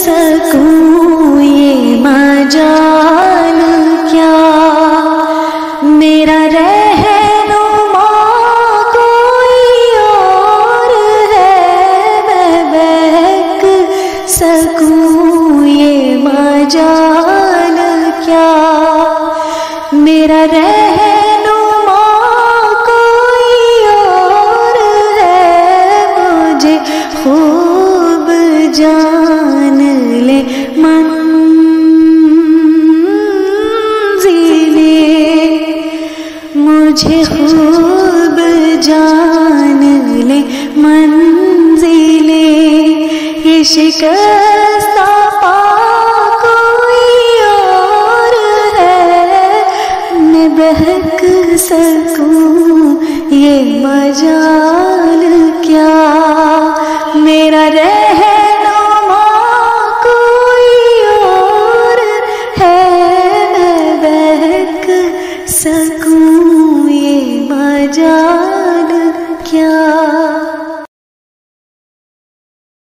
سکوں یہ مجال کیا، میرا رہنما کوئی اور ہے، میں بہک سکوں یہ مجال کیا، میرا رہنما کوئی اور ہے، مجھے خوب جان لے مجھے خوب جان لے منزلیں، یہ شکستہ پا کوئی اور ہے، میں بہک سکوں یہ مجال کیا، میرا رہنما کوئی اور ہے، میں بہک سکوں یہ مجال کیا۔